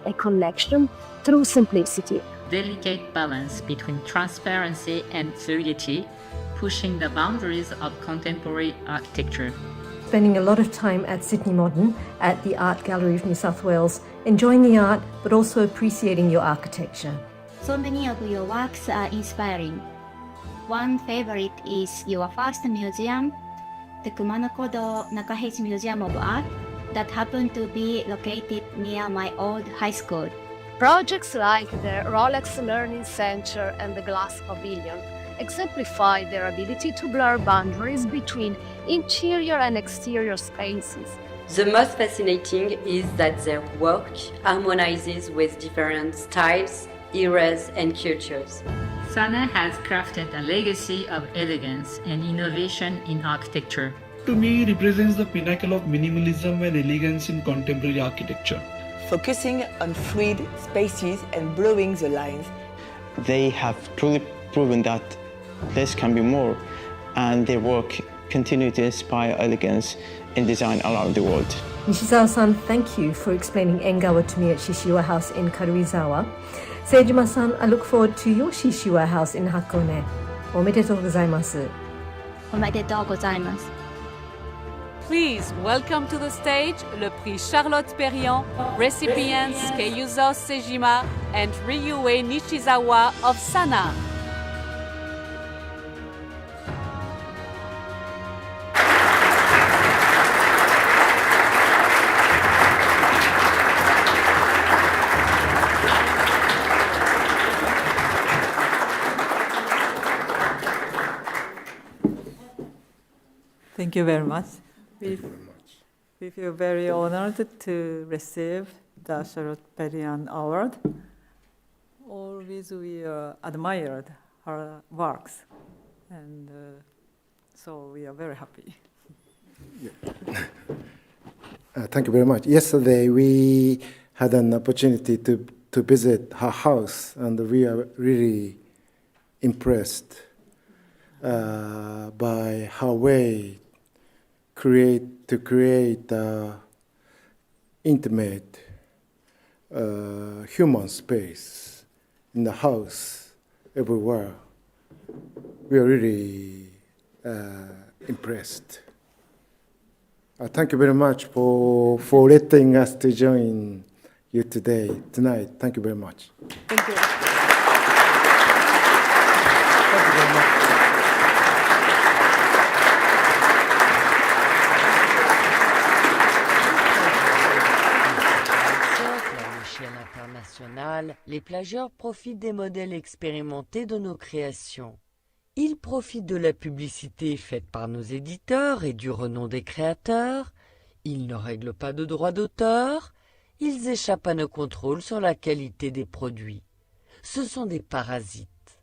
A connection through simplicity. Delicate balance between transparency and fluidity, pushing the boundaries of contemporary architecture. Spending a lot of time at Sydney Modern at the Art Gallery of New South Wales, enjoying the art but also appreciating your architecture. So many of your works are inspiring. One favorite is your first museum, the Kumanokodo Nakaheichi Museum of Art, that happened to be located near my old high school. Projects like the Rolex Learning Center and the Glass Pavilion exemplify their ability to blur boundaries between interior and exterior spaces. The most fascinating is that their work harmonizes with different styles, eras, and cultures. SANAA has crafted a legacy of elegance and innovation in architecture. To me, represents the pinnacle of minimalism and elegance in contemporary architecture. Focusing on fluid spaces and blurring the lines. They have truly proven that less can be more, and their work continue to inspire elegance in design around the world. Nishizawa-san, thank you for explaining Engawa to me at Shishiwa House in Karuizawa. Seijima-san, I look forward to your Shishiwa House in Hakone. Omedetou gozaimasu. Omedetou gozaimasu. Please welcome to the stage le Prix Charlotte Perriand recipients Keiuzo Sejima and Ryue Nishizawa of SANAA. Thank you very much. We feel very honored to receive the Charlotte Perriand Award. Always we admired her works, and so we are very happy. Thank you very much. Yesterday we had an opportunity to visit her house, and we are really impressed by her way to create intimate human space in the house, everywhere. We are really impressed. Thank you very much for letting us to join you tonight. Thank you very much. Thank you. Les plagieurs profitent des modèles expérimentés de nos créations. Ils profitent de la publicité faite par nos éditeurs et du renom des créateurs. Ils ne règlent pas de droits d'auteur. Ils échappent à nos contrôles sur la qualité des produits. Ce sont des parasites.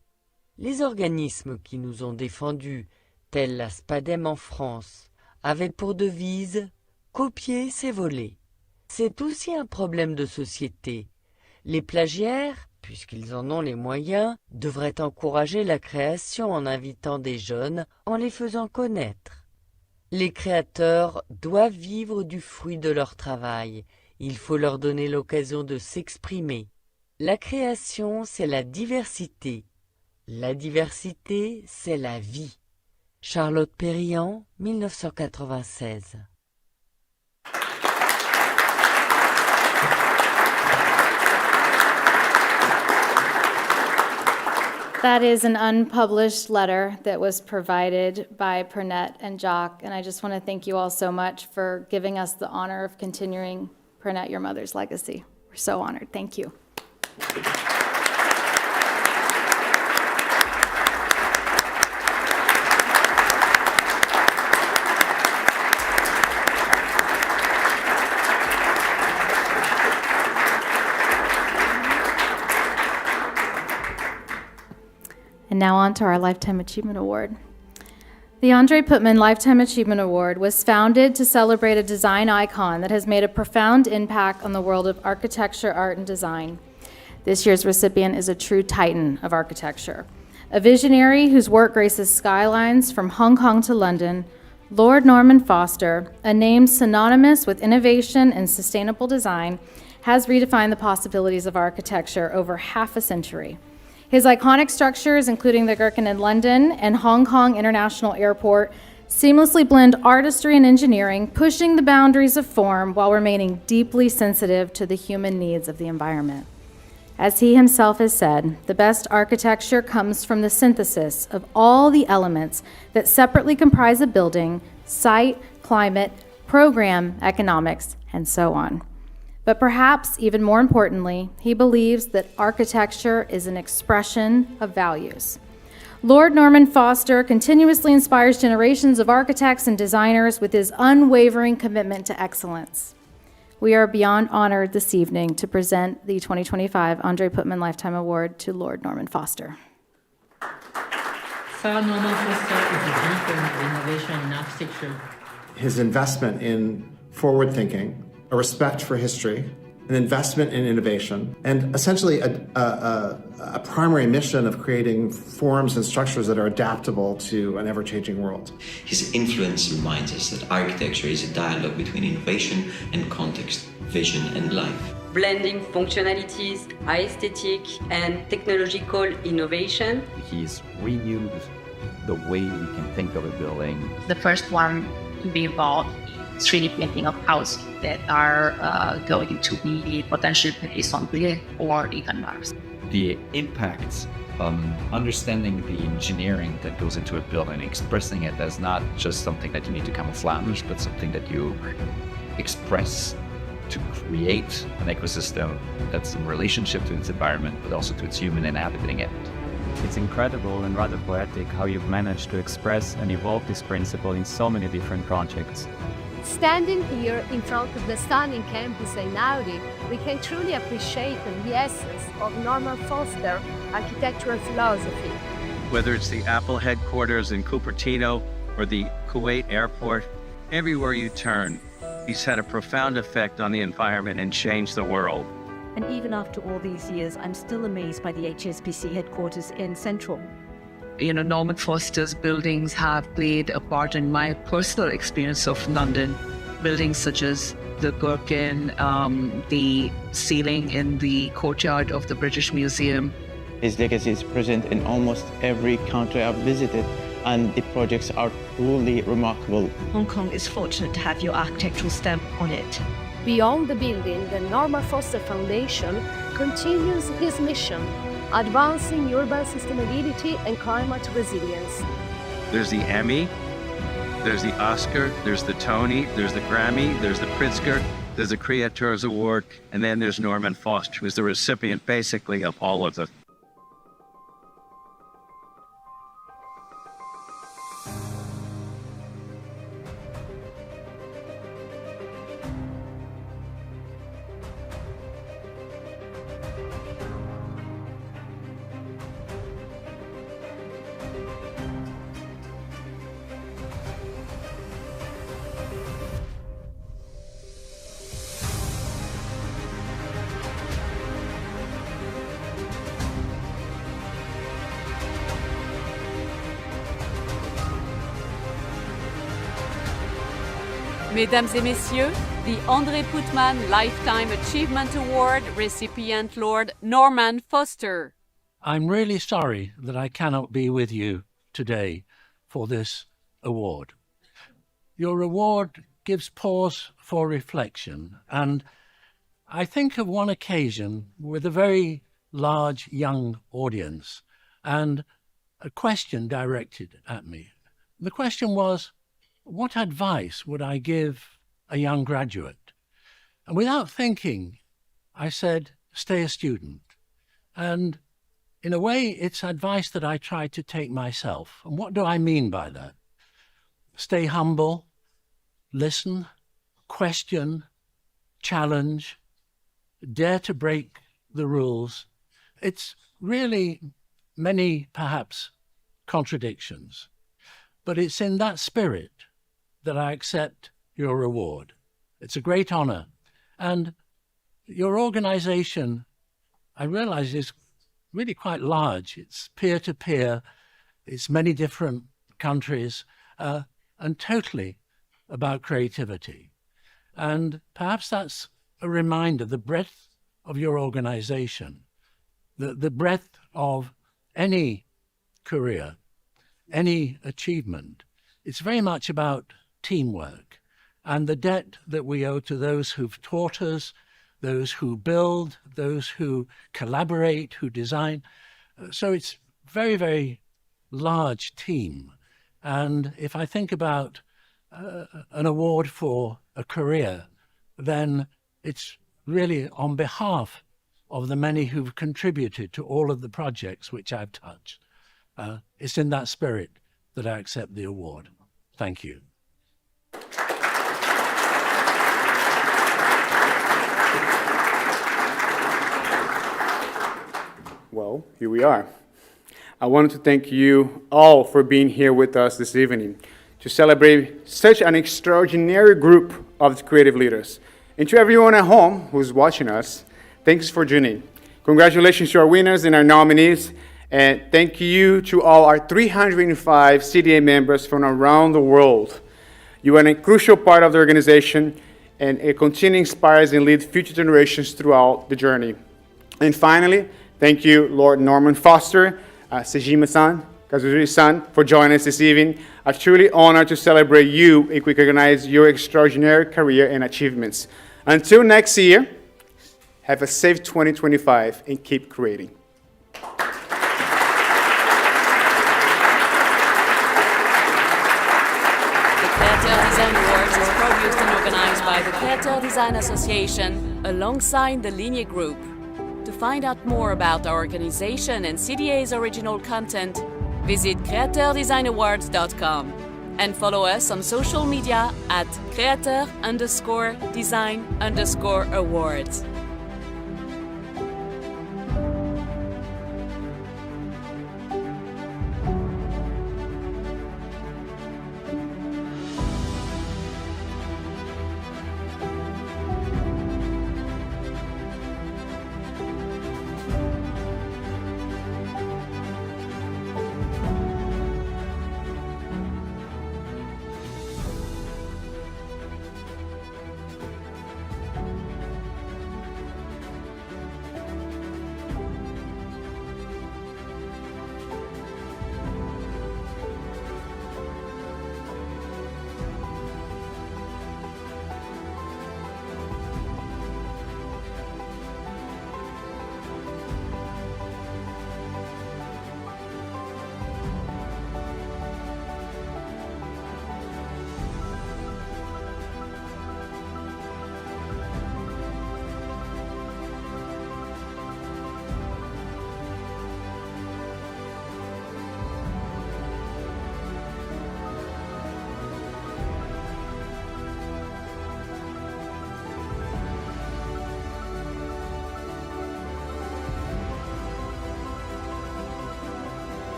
Les organismes qui nous ont défendus, tels la SPADEM en France, avaient pour devise « Copier, c'est voler ». C'est aussi un problème de société. Les plagiaires, puisqu'ils en ont les moyens, devraient encourager la création en invitant des jeunes, en les faisant connaître. Les créateurs doivent vivre du fruit de leur travail. Il faut leur donner l'occasion de s'exprimer. La création, c'est la diversité. La diversité, c'est la vie. Charlotte Perriand, 1996. That is an unpublished letter that was provided by Pernette and Jacques, and I just want to thank you all so much for giving us the honor of continuing Pernette, your mother's legacy. We're so honored. Thank you. And now on to our Lifetime Achievement Award. The Andrée Putman Lifetime Achievement Award was founded to celebrate a design icon that has made a profound impact on the world of architecture, art, and design. This year's recipient is a true titan of architecture, a visionary whose work graces skylines from Hong Kong to London. Lord Norman Foster, a name synonymous with innovation and sustainable design, has redefined the possibilities of architecture over half a century. His iconic structures, including the Gherkin in London and Hong Kong International Airport, seamlessly blend artistry and engineering, pushing the boundaries of form while remaining deeply sensitive to the human needs of the environment. As he himself has said, the best architecture comes from the synthesis of all the elements that separately comprise a building, site, climate, program, economics, and so on. But perhaps even more importantly, he believes that architecture is an expression of values. Lord Norman Foster continuously inspires generations of architects and designers with his unwavering commitment to excellence. We are beyond honored this evening to present the 2025 Andrée Putman Lifetime Award to Lord Norman Foster. Sir Norman Foster is a beacon of innovation in architecture. His investment in forward thinking, a respect for history, an investment in innovation, and essentially a primary mission of creating forms and structures that are adaptable to an ever-changing world. His influence reminds us that architecture is a dialogue between innovation and context, vision and life. Blending functionalities, aesthetic, and technological innovation. He's renewed the way we can think of a building. The first one to be involved 3D printing of houses that are going to be potentially based on Grid or even Mars. The impact on understanding the engineering that goes into a building, expressing it as not just something that you need to camouflage, but something that you express to create an ecosystem that's in relationship to its environment, but also to its human inhabiting it. It's incredible and rather poetic how you've managed to express and evolve this principle in so many different projects. Standing here in front of the stunning campus in Audi, we can truly appreciate the essence of Norman Foster architectural philosophy. Whether it's the Apple headquarters in Cupertino or the Kuwait airport, everywhere you turn, he's had a profound effect on the environment and changed the world. And even after all these years, I'm still amazed by the HSBC headquarters in Central. You know, Norman Foster's buildings have played a part in my personal experience of London. Buildings such as the Gherkin, the ceiling in the courtyard of the British Museum. His legacy is present in almost every country I've visited, and the projects are truly remarkable. Hong Kong is fortunate to have your architectural stamp on it. Beyond the building, the Norman Foster Foundation continues his mission, advancing urban sustainability and climate resilience. There's the Emmy, there's the Oscar, there's the Tony, there's the Grammy, there's the Pritzker, there's the Créateurs Award, and then there's Norman Foster, who's the recipient basically of all of them. Mesdames et messieurs, the Andrée Putman Lifetime Achievement Award recipient Lord Norman Foster. I'm really sorry that I cannot be with you today for this award. Your award gives pause for reflection, and I think of one occasion with a very large young audience and a question directed at me. The question was, what advice would I give a young graduate? And without thinking, I said, stay a student. And in a way, it's advice that I try to take myself. And what do I mean by that? Stay humble, listen, question, challenge, dare to break the rules. It's really many, perhaps, contradictions. But it's in that spirit that I accept your award. It's a great honor. And your organization, I realize, is really quite large. It's peer-to-peer. It's many different countries, and totally about creativity. And perhaps that's a reminder, the breadth of your organization, the breadth of any career, any achievement. It's very much about teamwork and the debt that we owe to those who've taught us, those who build, those who collaborate, who design. So it's very, very large team. And if I think about an award for a career, then it's really on behalf of the many who've contributed to all of the projects which I've touched. It's in that spirit that I accept the award. Thank you. Well, here we are. I wanted to thank you all for being here with us this evening to celebrate such an extraordinary group of creative leaders. And to everyone at home who's watching us, thanks for joining. Congratulations to our winners and our nominees, and thank you to all our 305 CDA members from around the world. You are a crucial part of the organization, and it continually inspires and leads future generations throughout the journey. And finally, thank you, Lord Norman Foster, Sejima-san, Kazuri-san, for joining us this evening. A truly honor to celebrate you and recognize your extraordinary career and achievements. Until next year, have a safe 2025 and keep creating. The Créateurs Design Awards is produced and organized by the Créateurs Design Association alongside the Lignée Group. To find out more about our organization and CDA's original content, visit createursdesignawards.com and follow us on social media at createur_design_awards.